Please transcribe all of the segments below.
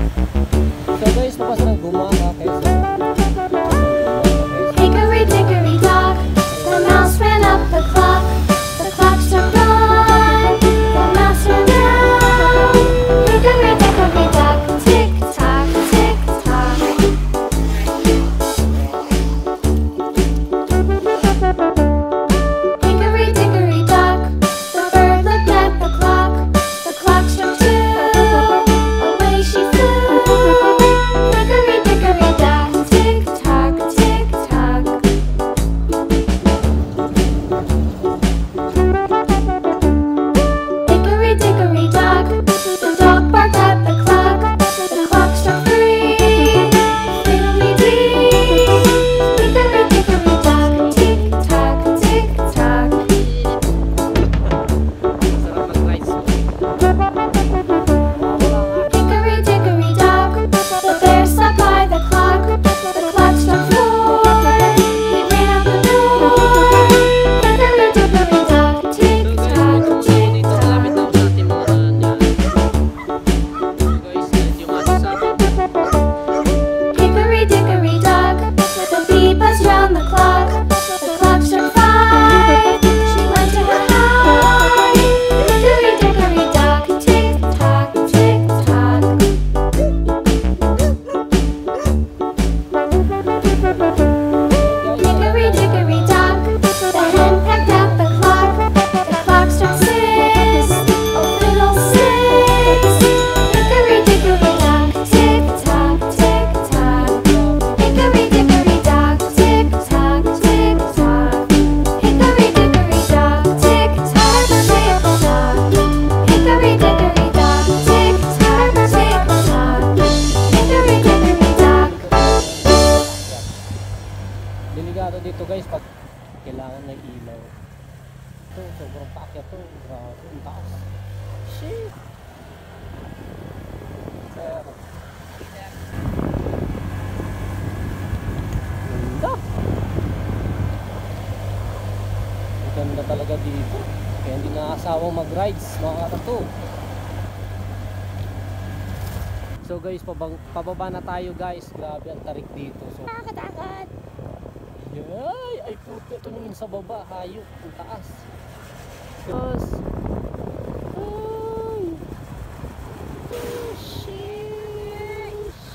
So guys, labas ng Gumaga, Quezon. Hickory dickory dock, the mouse ran up the clock. The clock struck one, the mouse ran down. Hickory dickory dock, tick tock, tick tock. Hickory dickory dock, the bird looked at the clock. The clock struck two, away she flew. Hickory dickory dock, tick tock, tick tock. Hickory dickory dock, the dog barked at the clock. The clock struck three, fiddly-dee. Hickory dickory dock, tick tock, tick tock. Sarap mag-rides. Hickory dickory dock, the bear sat by the clock. The clock struck four, he ran out the door. Hickory dickory dock, tick tock, tick Dito tock. malapit ako sa ating mga guys, medyo masasabi. Hickory dickory dock, the bee buzzed round the clock. The clock struck five, she went to her hive. Hickory dickory dock, tick tock, tick tock. Hickory dickory dock, the hen pecked at the clock. The clock struck six, oh fiddlesticks. Hickory dickory dock, tick tock, tick tock. Hickory dickory dock, tick tock, tick tock. Hickory dickory dock, tick tock, tick tock. Hickory dickory dock, tick tock, tick tock. Hickory dickory dock. Delikado dito guys pag kailangan ng ilaw. Ito, sobrang paakyat to. Grabe, ang taas. Shit! Pero, ganda! Ang ganda talaga dito. Kaya hindi nakasawang mag-rides mga katato. So guys, pababa na tayo guys. Grabe ang tarik dito. So, Nakakatakot. ay puto, tumingin sa baba, hayop, ang taas. Tapos, ay,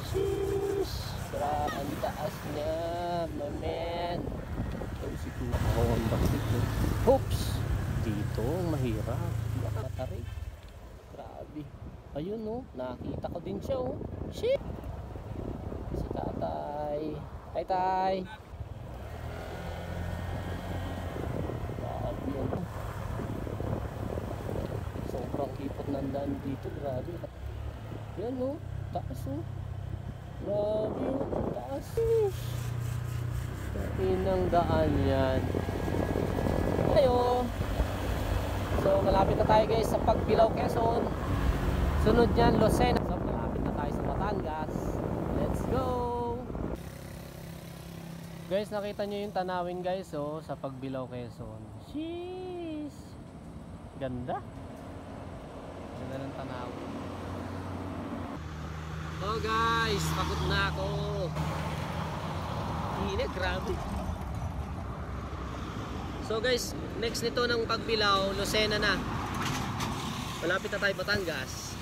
sheesh, grabe, ang taas niya, my man. Tapos ito, ako ang bakit. Oops, dito, mahirap, makatarik. Grabe, ayun oh, nakita ko din siya oh. Shit, si tatay, tay. Sobrang ipot ng daan dito, grabe. Yan o, taas o. Grabe o, taas. Inang daan yan. Ayo. So malapit na tayo guys sa Pagbilao, Quezon. Sunod yan, Lucena. So malapit na tayo sa Batangas. Let's go. Guys, nakita nyo yung tanawin guys oh, sa Pagbilao, Quezon. Jeez, ganda. Ganda ng tanawin. Oh guys, pagod na ako. Init, grabe. So guys, next nito ng Pagbilao, Lucena na. Malapit na tayo Batangas.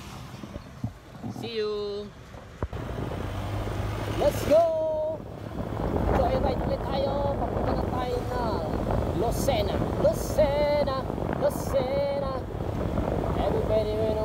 See you. Let's go. So ayun, right ulit tayo. Papunta na tayo na Lucena. Lucena. Everybody went